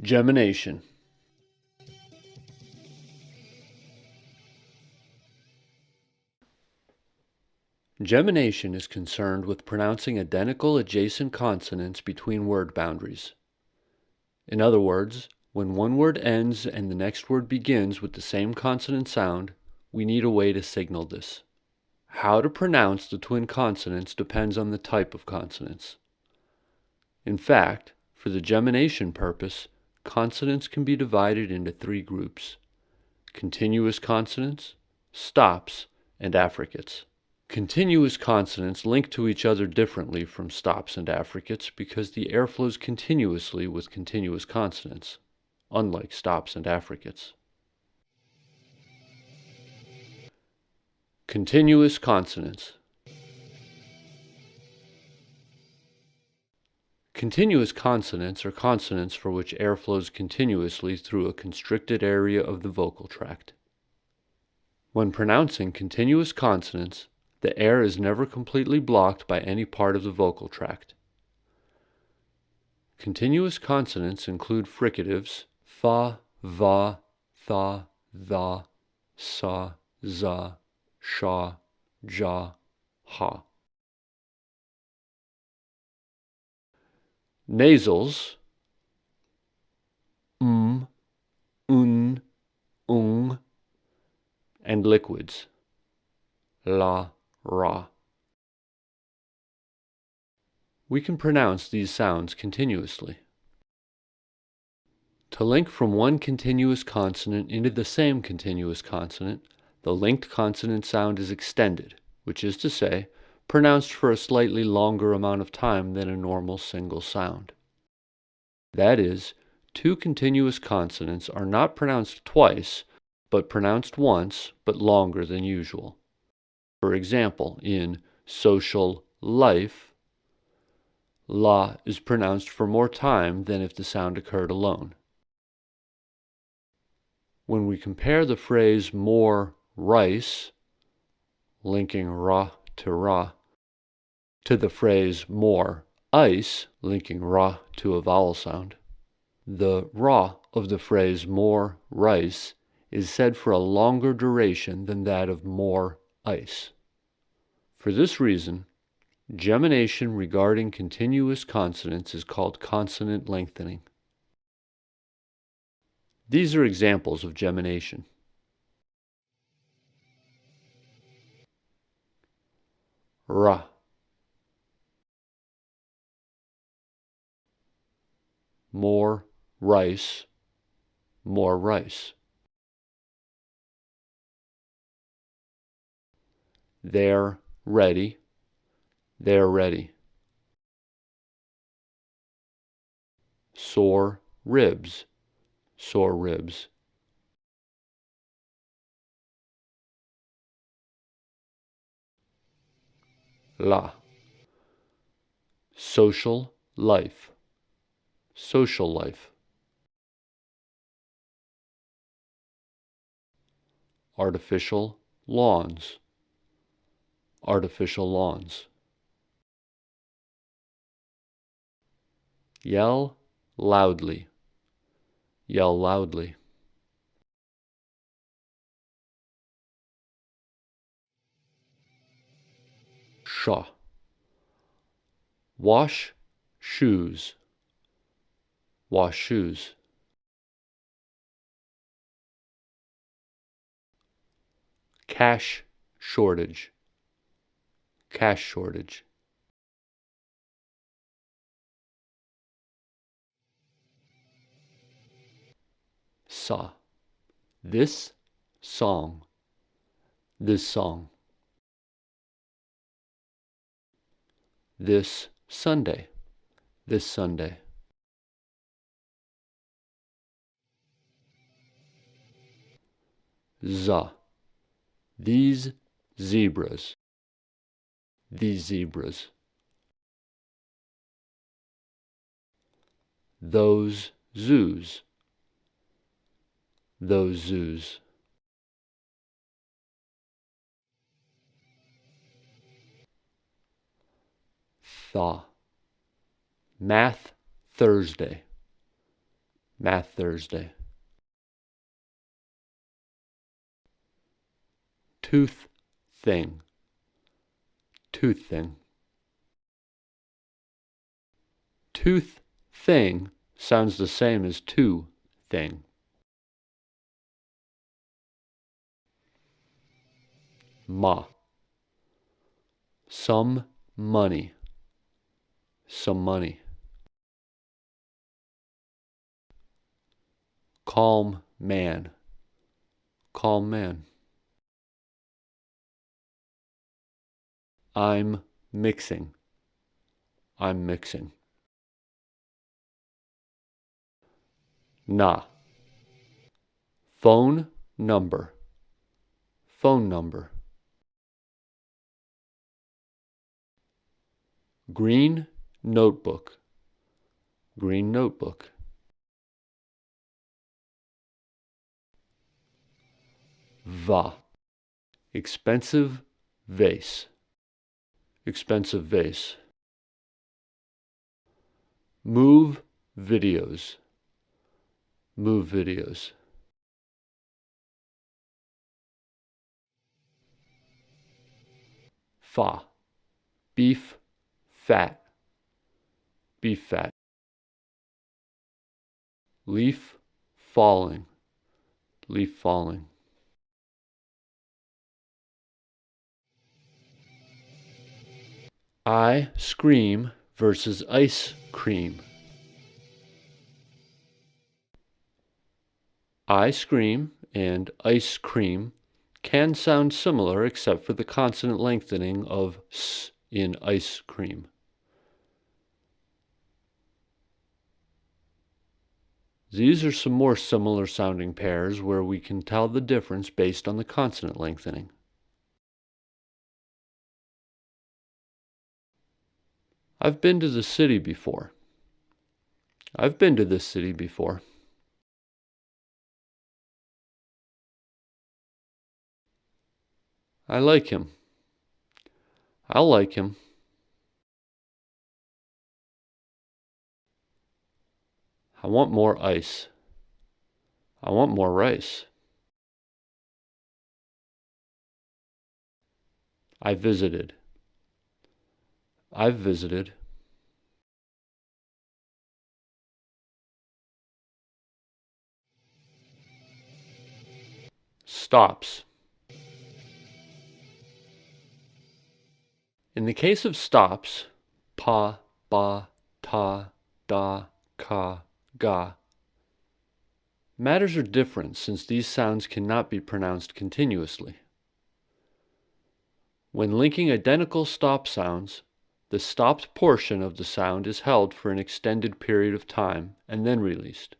Gemination. Gemination is concerned with pronouncing identical adjacent consonants between word boundaries. In other words, when one word ends and the next word begins with the same consonant sound, we need a way to signal this. How to pronounce the twin consonants depends on the type of consonants. In fact, for the gemination purpose, consonants can be divided into three groups: continuous consonants, stops, and affricates. Continuous consonants link to each other differently from stops and affricates because the air flows continuously with continuous consonants, unlike stops and affricates. Continuous consonants. Continuous consonants are consonants for which air flows continuously through a constricted area of the vocal tract. When pronouncing continuous consonants, the air is never completely blocked by any part of the vocal tract. Continuous consonants include fricatives fa, va, tha, tha, sa, za, sha, ja, ha. Nasals un, ung, and liquids la, ra. We can pronounce these sounds continuously. To link from one continuous consonant into the same continuous consonant, the linked consonant sound is extended, which is to say, pronounced for a slightly longer amount of time than a normal single sound. That is, two continuous consonants are not pronounced twice, but pronounced once, but longer than usual. For example, in social life, la is pronounced for more time than if the sound occurred alone. When we compare the phrase more rice, linking ra, to the phrase more ice, linking ra to a vowel sound, the ra of the phrase more rice is said for a longer duration than that of more ice. For this reason, gemination regarding continuous consonants is called consonant lengthening. These are examples of gemination. Ra. More rice, more rice. They're ready, they're ready. Sore ribs, sore ribs. La. Social life, social life. Artificial lawns, artificial lawns. Yell loudly, yell loudly. Shaw. Wash shoes, wash shoes. Cash shortage, cash shortage. Saw. This song, this song. This Sunday, this Sunday. Za. These zebras, these zebras. Those zoos, those zoos. Thaw. Math Thursday, Math Thursday. Tooth thing. Tooth thing. Tooth thing sounds the same as two thing. Ma. Some money. Some money. Calm man. Calm man. I'm mixing. I'm mixing. Na. Phone number. Phone number. Green notebook. Green notebook. Va. Expensive vase. Expensive vase. Move videos. Move videos. Fa. Beef fat. Beef fat. Leaf falling. Leaf falling. I scream versus ice cream. I scream and ice cream can sound similar except for the consonant lengthening of s in ice cream. These are some more similar sounding pairs where we can tell the difference based on the consonant lengthening. I've been to the city before. I've been to this city before. I like him. I'll like him. I want more ice. I want more rice. I visited. I've visited. Stops. In the case of stops, pa, ba, ta, da, ka, ga, matters are different since these sounds cannot be pronounced continuously. When linking identical stop sounds, the stopped portion of the sound is held for an extended period of time and then released.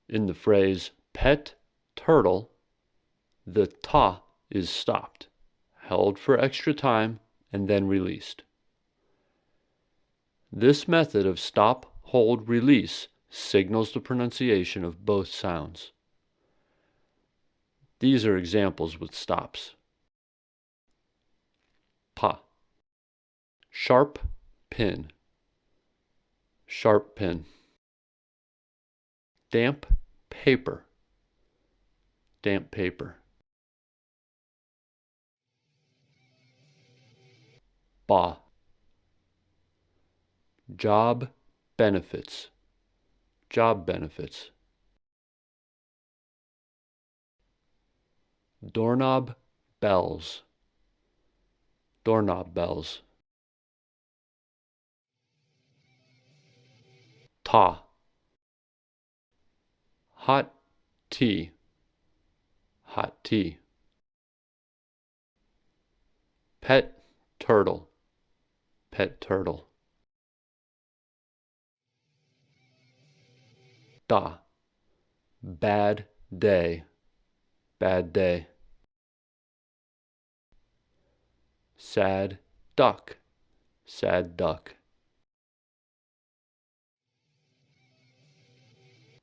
In the phrase pet turtle, the ta is stopped, held for extra time, and then released. This method of stop, hold, release signals the pronunciation of both sounds. These are examples with stops. Pa. Sharp pin. Sharp pin. Damp paper. Damp paper. Ba. Job benefits. Job benefits. Doorknob bells. Doorknob bells. Ta. Hot tea. Hot tea. Pet turtle. Pet turtle. Da. Bad day. Bad day. Sad duck. Sad duck.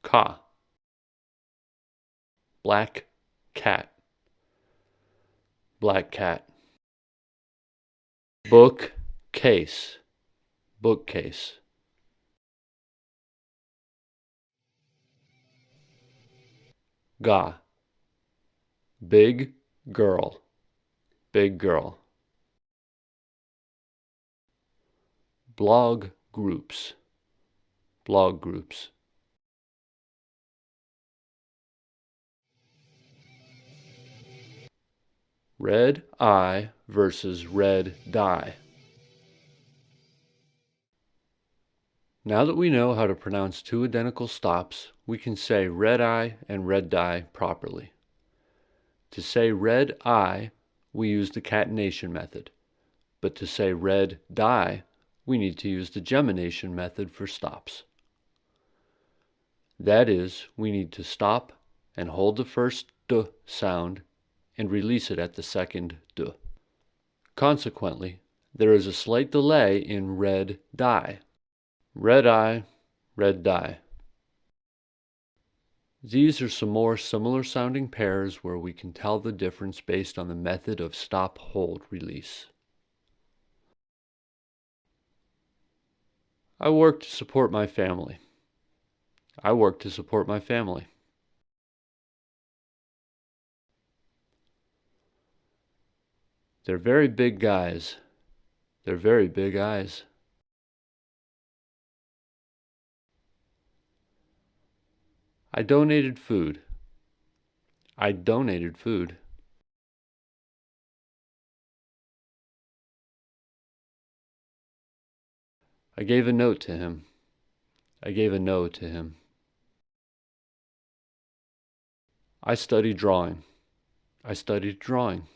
Ka. Black cat. Black cat. Bookcase. Bookcase. Ga. Big girl. Big girl. Blog groups. Blog groups. Red eye versus red dye. Now that we know how to pronounce two identical stops, we can say red eye and red dye properly. To say red eye, we use the catenation method, but to say red dye, we need to use the gemination method for stops. That is, we need to stop and hold the first d sound and release it at the second d. Consequently, there is a slight delay in red dye. Red eye, red dye. These are some more similar sounding pairs where we can tell the difference based on the method of stop, hold, release. I work to support my family. I work to support my family. They're very big guys. They're very big eyes. I donated food. I donated food. I gave a note to him. I gave a note to him. I studied drawing. I studied drawing.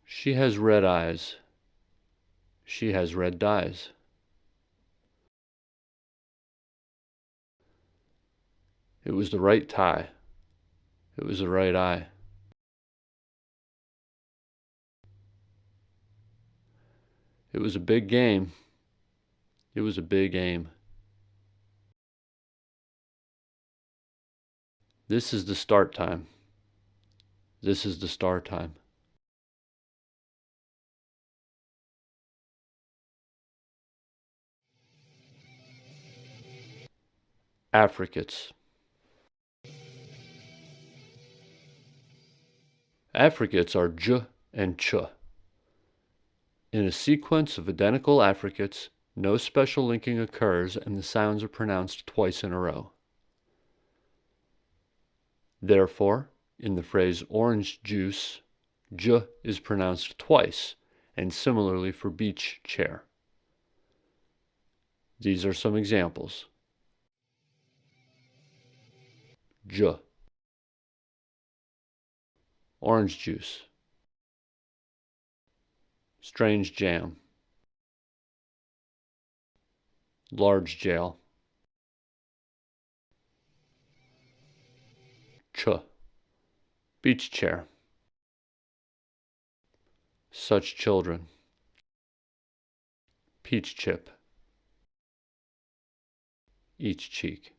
She has red eyes. She has red dyes. It was the right tie. It was the right eye. It was a big game. It was a big aim. This is the start time. This is the start time. Affricates. Affricates are j and ch. In a sequence of identical affricates, no special linking occurs and the sounds are pronounced twice in a row. Therefore, in the phrase orange juice, j is pronounced twice, and similarly for beach chair. These are some examples. J. Orange juice. Strange jam. Large jail. Ch. Beach chair. Such children. Peach chip. Each cheek.